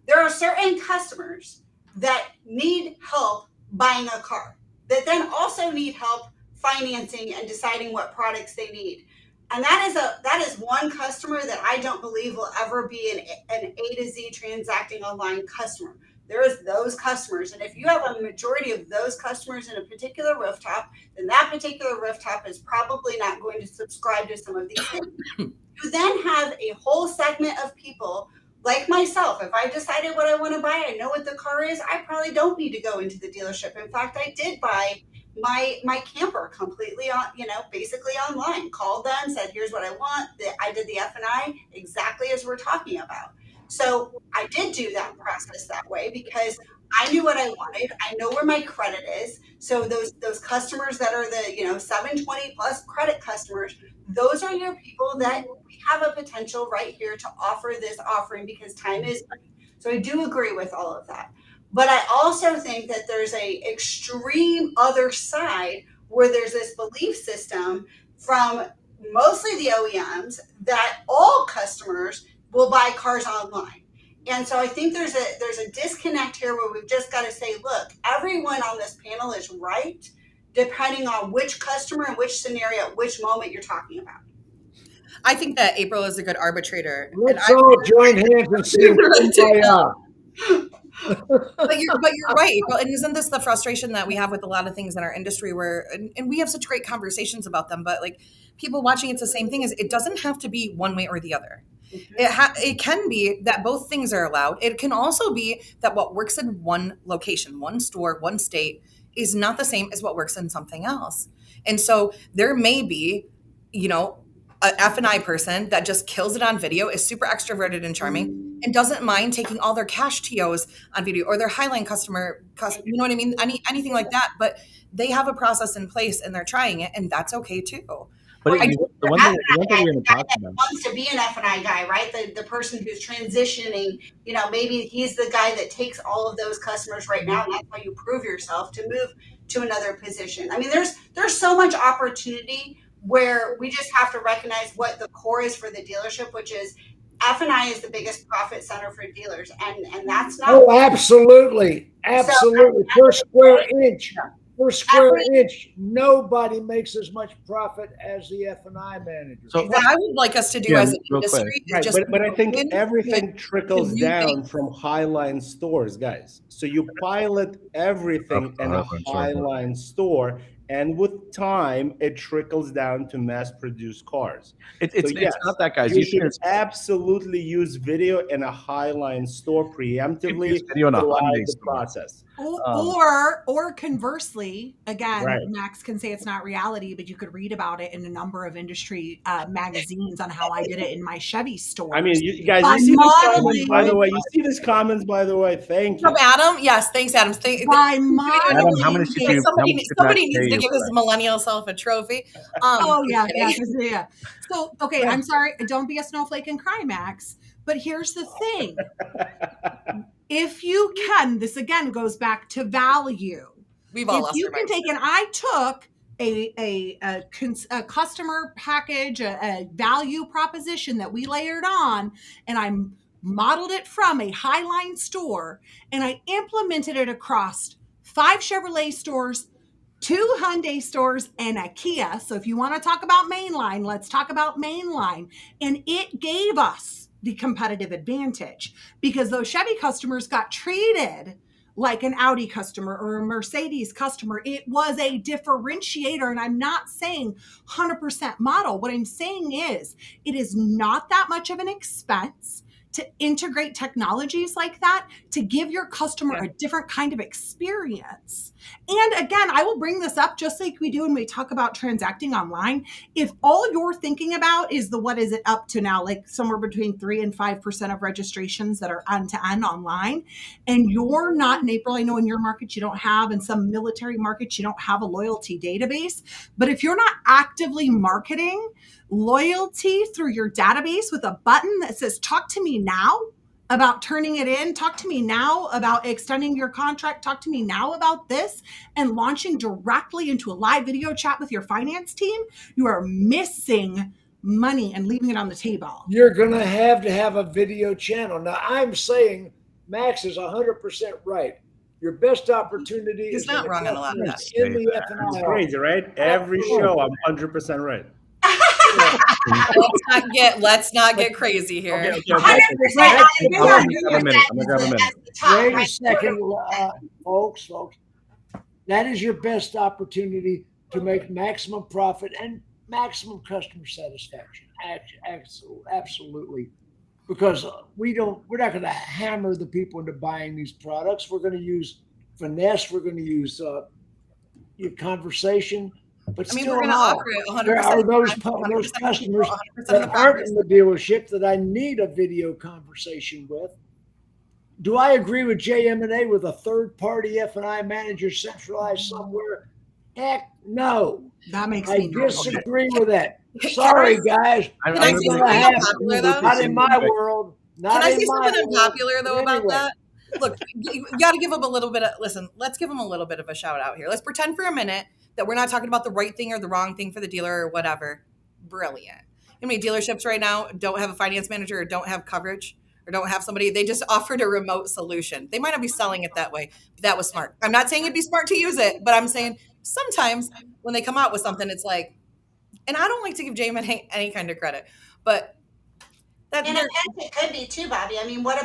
There are certain customers that need help buying a car, that then also need help financing and deciding what products they need. And that is one customer that I don't believe will ever be an A to Z transacting online customer. There is those customers. And if you have a majority of those customers in a particular rooftop, then that particular rooftop is probably not going to subscribe to some of these things. You then have a whole segment of people like myself. If I decided what I want to buy, I know what the car is, I probably don't need to go into the dealership. In fact, I did buy my camper completely on, basically online. Called them, said, here's what I want. I did the F&I exactly as we're talking about. So I did do that process that way because I knew what I wanted. I know where my credit is. So those customers that are the 720 plus credit customers, those are your people that we have a potential right here to offer this offering because time is money. So I do agree with all of that. But I also think that there's a extreme other side where there's this belief system from mostly the OEMs that all customers will buy cars online. And so I think there's a disconnect here where we've just got to say, look, everyone on this panel is right, depending on which customer and which scenario, at which moment you're talking about.
I think that April is a good arbitrator.
Let's all join hands and sing Kumbaya.
But you're right, April. And isn't this the frustration that we have with a lot of things in our industry where, and we have such great conversations about them, but like people watching, it's the same thing. Is it doesn't have to be one way or the other. It can be that both things are allowed. It can also be that what works in one location, one store, one state is not the same as what works in something else. And so there may be, a F&I person that just kills it on video, is super extroverted and charming, and doesn't mind taking all their cash TOs on video, or their Highline customer, you know what I mean? Anything like that. But they have a process in place and they're trying it, and that's okay too.
But
Well,
the one thing we haven't talked about.
wants to be an F&I guy, right? The person who's transitioning, maybe he's the guy that takes all of those customers right now, and that's how you prove yourself to move to another position. I mean, there's so much opportunity where we just have to recognize what the core is for the dealership, which is F&I is the biggest profit center for dealers, and that's not.
Oh, absolutely, absolutely. Per square inch, nobody makes as much profit as the F&I manager.
So what I would like us to do as an industry is just.
But I think everything trickles down from Highline stores, guys. So you pilot everything in a Highline store. And with time, it trickles down to mass-produced cars.
It's not that, guys.
You should absolutely use video in a Highline store preemptively throughout the process.
Or conversely, again,
Right.
Max can say it's not reality, but you could read about it in a number of industry magazines on how I did it in my Chevy store.
I mean, you guys, you see this comments, by the way? You see this comments, by the way? Thank you.
From Adam? Yes, thanks, Adam.
Adam, how many did you?
Somebody needs to give his millennial self a trophy.
Yeah. So, okay, I'm sorry. Don't be a snowflake and cry, Max. But here's the thing. If you can, this again goes back to value.
We've all lost
you
our
can
minds.
take, and I took a customer package, a value proposition that we layered on, and I modeled it from a Highline store, and I implemented it across 5 Chevrolet stores, 2 Hyundai stores, and a Kia. So if you want to talk about mainline, let's talk about mainline. And it gave us the competitive advantage because those Chevy customers got treated like an Audi customer or a Mercedes customer. It was a differentiator. And I'm not saying 100% model. What I'm saying is it is not that much of an expense to integrate technologies like that to give your customer a different kind of experience. And again, I will bring this up just like we do when we talk about transacting online. If all you're thinking about is what is it up to now, like somewhere between 3 and 5% of registrations that are end-to-end online, and you're not in April, I know in your market you don't have, in some military markets you don't have a loyalty database, but if you're not actively marketing loyalty through your database with a button that says, talk to me now about turning it in, talk to me now about extending your contract, talk to me now about this, and launching directly into a live video chat with your finance team, you are missing money and leaving it on the table.
You're going to have a video channel. Now, I'm saying Max is 100% right. Your best opportunity
He's
is
not wrong on a lot of that.
in the F&I.
It's crazy, right? Every show, I'm 100% right.
Let's not get crazy here.
Okay.
I'm gonna grab a minute.
Wait a second, folks. That is your best opportunity to make maximum profit and maximum customer satisfaction. Absolutely. Because we're not going to hammer the people into buying these products. We're going to use finesse. We're going to use your conversation. But
I mean,
still,
we're going to offer it 100%.
there are those customers that aren't in the dealership that I need a video conversation with. Do I agree with JM&A with a third-party F&I manager centralized somewhere? Heck, no.
That makes
I
me
disagree with that. Sorry, guys.
Can I say something unpopular, though?
Not in my world.
Can I say something unpopular, though, about that? Look, you got to give them a little bit of, let's give them a little bit of a shout out here. Let's pretend for a minute that we're not talking about the right thing or the wrong thing for the dealer or whatever. Brilliant. How many dealerships right now don't have a finance manager or don't have coverage or don't have somebody? They just offered a remote solution. They might not be selling it that way. But that was smart. I'm not saying it'd be smart to use it, but I'm saying sometimes when they come out with something, it's like, and I don't like to give Jamin any kind of credit, but
in a sense, it could be too, Bobbie. I mean, what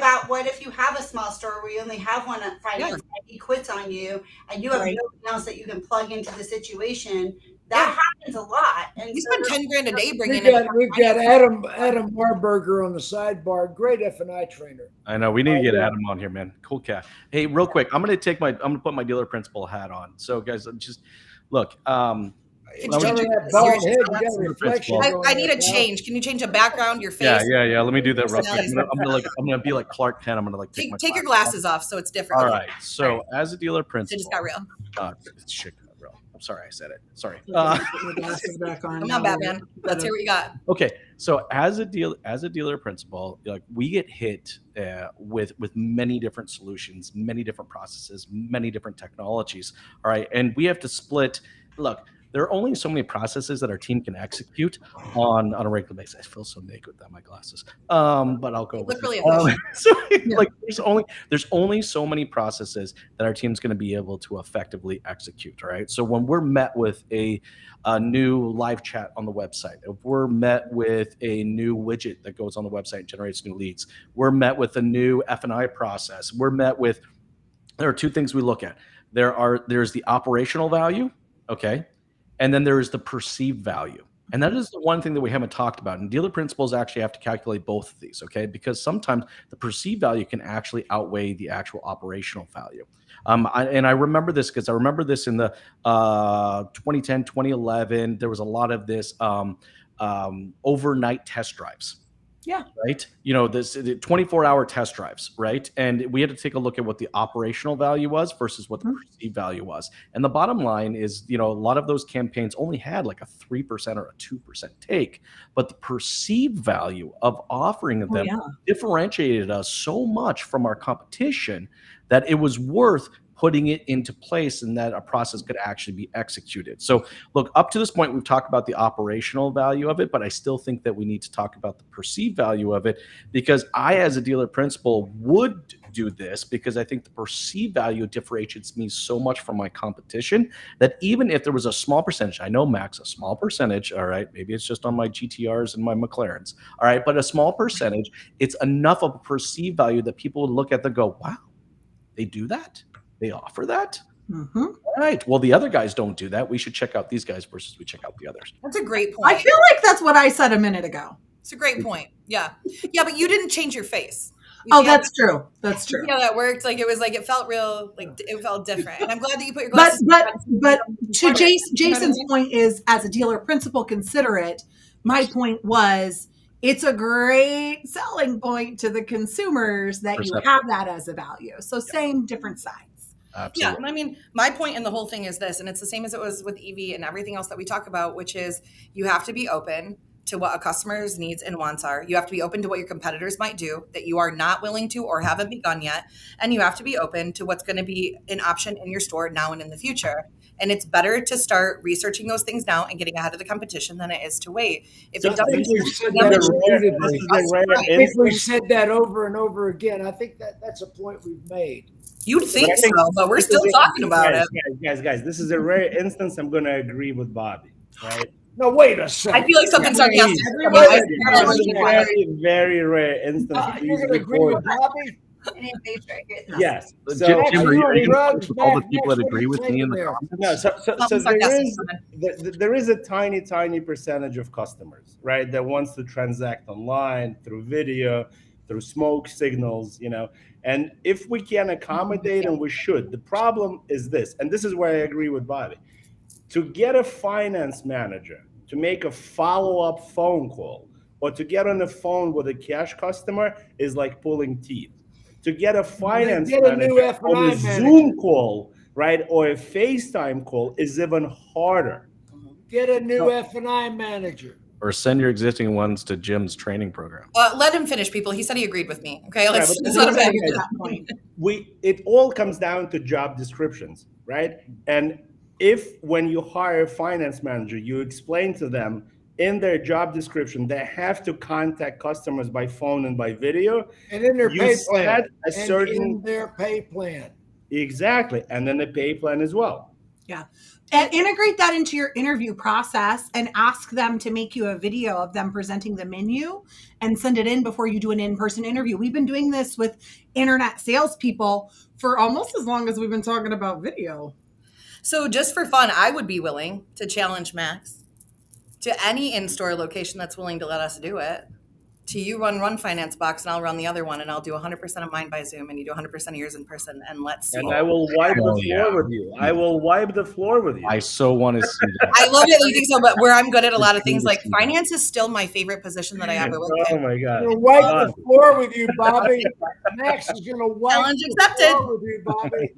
if you have a small store where you only have one finance guy, he quits on you, and you have nobody else that you can plug into the situation? That happens a lot. And
you spend $10,000 a day bringing
We've got Adam Warburger on the sidebar, great F&I trainer.
I know we need to get Adam on here, man. Cool cat. Hey, real quick, I'm gonna put my dealer principal hat on. So, guys, just look.
I need a change. Can you change a background, your face?
Yeah. Let me do that real quick. I'm gonna be like Clark Kent. I'm gonna
take your glasses off so it's different.
All right. So as a dealer principal,
it just got real.
It's shit got real. I'm sorry I said it. Sorry.
Put my glasses back on.
Come on, Batman. Let's hear what you got.
Okay, so as a dealer principal, like we get hit with many different solutions, many different processes, many different technologies. All right, and we have to split. Look, there are only so many processes that our team can execute on a regular basis. I feel so naked without my glasses, but I'll go.
Look really
so, like there's only so many processes that our team's going to be able to effectively execute. All right, so when we're met with a new live chat on the website, if we're met with a new widget that goes on the website and generates new leads, we're met with a new F&I process, there are two things we look at. There's the operational value, okay, and then there is the perceived value. And that is the one thing that we haven't talked about. And dealer principals actually have to calculate both of these, okay? Because sometimes the perceived value can actually outweigh the actual operational value. I remember this because I remember this in the 2010, 2011. There was a lot of this overnight test drives.
Yeah.
Right. This 24-hour test drives. Right. And we had to take a look at what the operational value was versus what the perceived value was. And the bottom line is, a lot of those campaigns only had like a 3% or a 2% take, but the perceived value of offering them differentiated us so much from our competition that it was worth putting it into place and that a process could actually be executed. So look, up to this point, we've talked about the operational value of it, but I still think that we need to talk about the perceived value of it, because I, as a dealer principal, would do this because I think the perceived value differentiates me so much from my competition that even if there was a small percentage, I know, Max, a small percentage, all right, maybe it's just on my GTRs and my McLarens, all right, but a small percentage, it's enough of a perceived value that people would look at and go, wow, they do that? They offer that?
Mm-hmm.
All right. Well, the other guys don't do that. We should check out these guys versus we check out the others.
That's a great point.
I feel like that's what I said a minute ago.
It's a great point. Yeah. Yeah, but you didn't change your face.
That's true. That's true.
Yeah, that worked. Like, it was like, it felt real, like it felt different. And I'm glad that you put your glasses
But to Jason's point is, as a dealer principal, consider it. My point was, it's a great selling point to the consumers that you have that as a value. So same, different sides.
Absolutely.
Yeah, I mean, my point in the whole thing is this, and it's the same as it was with EV and everything else that we talk about, which is you have to be open to what a customer's needs and wants are. You have to be open to what your competitors might do that you are not willing to or haven't begun yet. And you have to be open to what's going to be an option in your store now and in the future. And it's better to start researching those things now and getting ahead of the competition than it is to wait. If it doesn't,
I think we've said that over and over again. I think that's a point we've made.
You'd think so, but we're still talking about it.
Guys, this is a rare instance. I'm going to agree with Bobbie, right?
No, wait a second.
I feel like something sarcastic.
Very, very rare instance.
You're going to agree with Bobbie?
Yes.
So, Jim, are you all the people that agree with me in the comments?
No, there is a tiny percentage of customers, right, that wants to transact online through video, through smoke signals, and if we can accommodate, and we should, the problem is this, and this is where I agree with Bobbie. To get a finance manager to make a follow-up phone call or to get on the phone with a cash customer is like pulling teeth. To get a finance manager on a Zoom call, right, or a FaceTime call is even harder.
Get a new F&I manager.
Or send your existing ones to Jim's training program.
Let him finish, people. He said he agreed with me. Okay, let's let him finish that point.
It all comes down to job descriptions, right? And if when you hire a finance manager, you explain to them in their job description, they have to contact customers by phone and by video.
And in their pay plan.
In
their pay plan.
Exactly. And then the pay plan as well.
Yeah. And integrate that into your interview process and ask them to make you a video of them presenting the menu and send it in before you do an in-person interview. We've been doing this with internet salespeople for almost as long as we've been talking about video.
So just for fun, I would be willing to challenge Max to any in-store location that's willing to let us do it. To you run finance box and I'll run the other one and I'll do 100% of mine by Zoom and you do 100% of yours in person and let's see.
And I will wipe the floor with you. I will wipe the floor with you.
I so want to see that.
I love it that you think so, but where I'm good at a lot of things, like finance is still my favorite position that I ever worked in.
Oh my God.
I'm going to wipe the floor with you, Bobbie. Max is going to wipe
Challenge
the
accepted.
floor with you, Bobbie.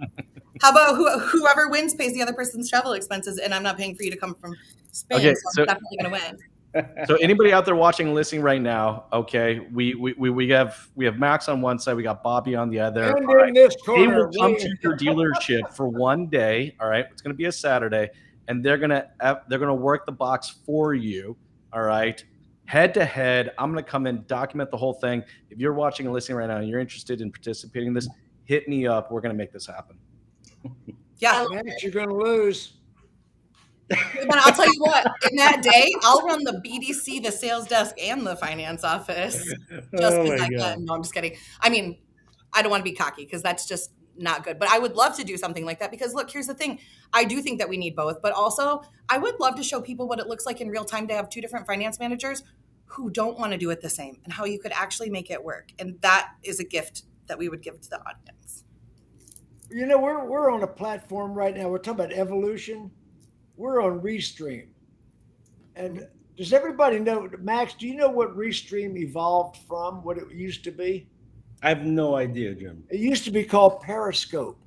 How about whoever wins pays the other person's travel expenses, and I'm not paying for you to come from Spain,
Okay,
so I'm definitely going to win.
So anybody out there watching and listening right now, okay, we have Max on one side, we got Bobbie on the other.
And
All right.
in this
They
corner,
will come to your dealership for one day. All right, it's going to be a Saturday, and they're gonna work the box for you. All right, head to head. I'm going to come in, document the whole thing. If you're watching and listening right now, and you're interested in participating in this, hit me up. We're going to make this happen.
Yeah,
Max, you're going to lose.
but I'll tell you what. In that day, I'll run the BDC, the sales desk, and the finance office. Just
Oh
because
my
I
God.
can. No, I'm just kidding. I mean, I don't want to be cocky because that's just not good. But I would love to do something like that because look, here's the thing. I do think that we need both, but also I would love to show people what it looks like in real time to have two different finance managers who don't want to do it the same and how you could actually make it work. And that is a gift that we would give to the audience.
You know, we're on a platform right now. We're talking about evolution. We're on Restream. And does everybody know, Max, do you know what Restream evolved from, what it used to be?
I have no idea, Jim.
It used to be called Periscope.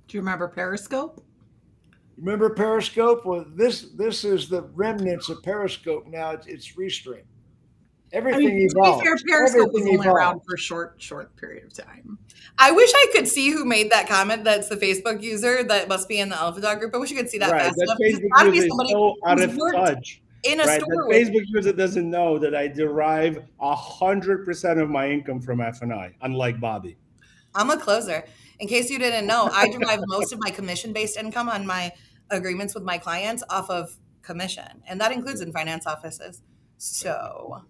Do you remember Periscope?
Remember Periscope? Well, this is the remnants of Periscope now. It's Restream. Everything
To be
evolves.
fair, Periscope was
Everything
only around
evolves.
for a short period of time.
I wish I could see who made that comment. That's the Facebook user that must be in the Alpha Dawg group. I wish I could see that
Right,
fast
that
enough. It's
Facebook
gotta be
user is
somebody
so out
who's
of
worked
touch.
in a
Right,
store
that
with
Facebook user doesn't know that I derive 100% of my income from F&I, unlike Bobbie.
I'm a closer. In case you didn't know, I derive most of my commission-based income on my agreements with my clients off of commission, and that includes in finance offices. So,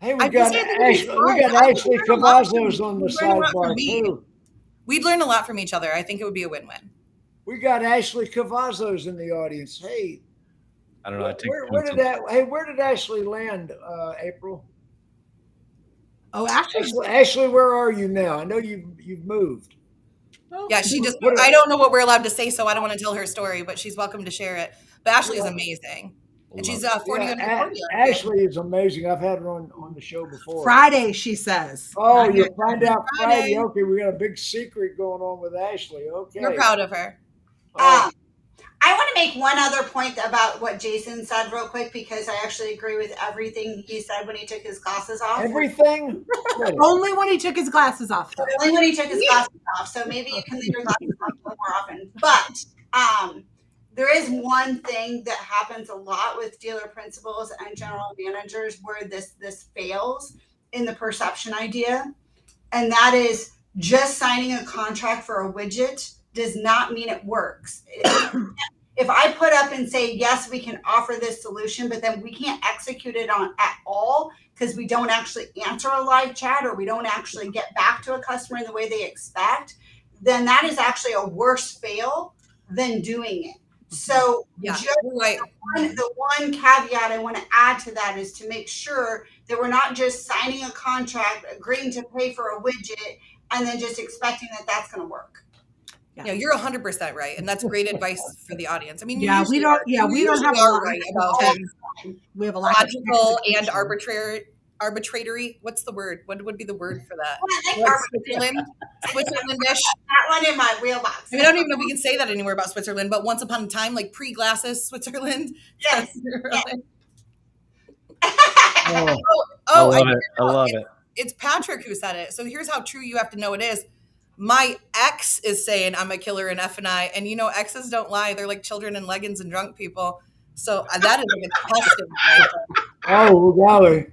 Hey,
I just think it'd be fun. I think
Ashley
we'd learn a lot from
Cavazos
you.
on the
We'd learn a lot from
sidebar
me.
too.
We'd learn a lot from each other. I think it would be a win-win.
We got Ashley Cavazos in the audience. Hey,
I don't know. I take
where did Ashley land, April?
Oh, actually,
Ashley, where are you now? I know you've moved.
Yeah, she just,
What-
I don't know what we're allowed to say, so I don't want to tell her story, but she's welcome to share it. But Ashley is amazing. And she's 40 under 40.
Ashley is amazing. I've had her on the show before.
Friday, she says.
Oh, you'll find out
Friday.
Friday. Okay, we got a big secret going on with Ashley. Okay.
You're proud of her.
Oh,
I want to make one other point about what Jason said real quick because I actually agree with everything he said when he took his glasses off.
everything? Good.
Only when he took his glasses off. Though.
Only when he took his glasses off. So maybe you can leave your glasses off a little more often. But there is one thing that happens a lot with dealer principals and general managers where this fails in the perception idea. And that is just signing a contract for a widget does not mean it works. If I put up and say, yes, we can offer this solution, but then we can't execute it on at all because we don't actually answer a live chat or we don't actually get back to a customer in the way they expect, then that is actually a worse fail than doing it. So
Yeah,
just
you're right.
the one caveat I want to add to that is to make sure that we're not just signing a contract, agreeing to pay for a widget, and then just expecting that that's going to work.
Yeah, you're 100% right, and that's great advice for the audience. I mean, you
Yeah,
usually
we don't.
are-
Yeah,
you
we don't
usually
have a
are
lot
right
of
about things.
We have a lot of
Logical and
execution.
arbitrary. What's the word? What would be the word for that?
Well, I like
Like
arbitration.
Switzerlandish.
That one in my wheelbox.
I mean, I don't even know if we can say that anywhere about Switzerland, but once upon a time, like pre-glasses, Switzerland.
Yes.
Oh,
I
love it. I love it.
It's Patrick who said it. So here's how true you have to know it is. My ex is saying I'm a killer in F&I, and you know exes don't lie. They're like children in leggings and drunk people. So that is like a testing. Right there.
oh, golly.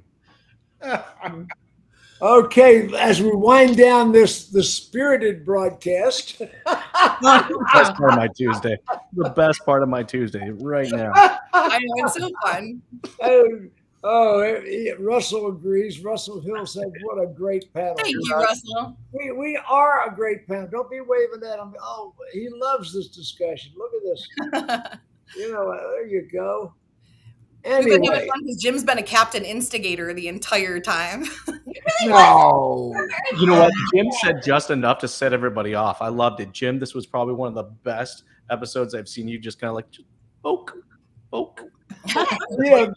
Okay, as we wind down the spirited broadcast.
Best part of my Tuesday. The best part of my Tuesday right now.
I know it's so fun.
Russell agrees. Russell Hill said, "What a great panel."
Thank you, Russell.
We are a great panel. Don't be waving that. He loves this discussion. Look at this. There you go.
We've been
Anyway,
having fun because Jim's been a captain instigator the entire time.
no.
You know what? Jim said just enough to set everybody off. I loved it. Jim, this was probably one of the best episodes I've seen you just kind of like, poke.
Yeah,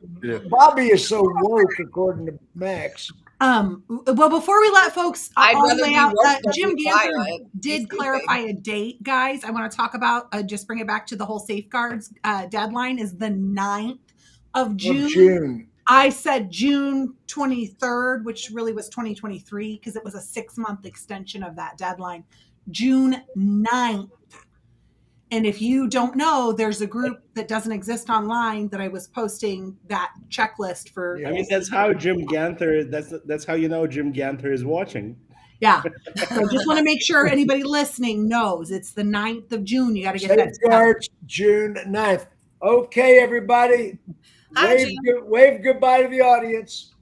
Bobbie is so woke, according to Max.
Well, before we let folks
I'd
all the
rather
way
be
out,
woke than
Jim
be
Ganther
quiet.
did
He's
clarify
sleeping.
a date, guys. I want to talk about, just bring it back to the whole safeguards deadline is the 9th of June.
Of June.
I said June 23rd, which really was 2023 because it was a 6-month extension of that deadline. June 9th. And if you don't know, there's a group that doesn't exist online that I was posting that checklist for.
Yeah.
I mean, that's how Jim Ganther. That's how you know Jim Ganther is watching.
Yeah. So I just want to make sure anybody listening knows it's the 9th of June. You got to get that.
Safeguards, June 9th. Okay, everybody.
Hi,
Wave goodbye to the audience.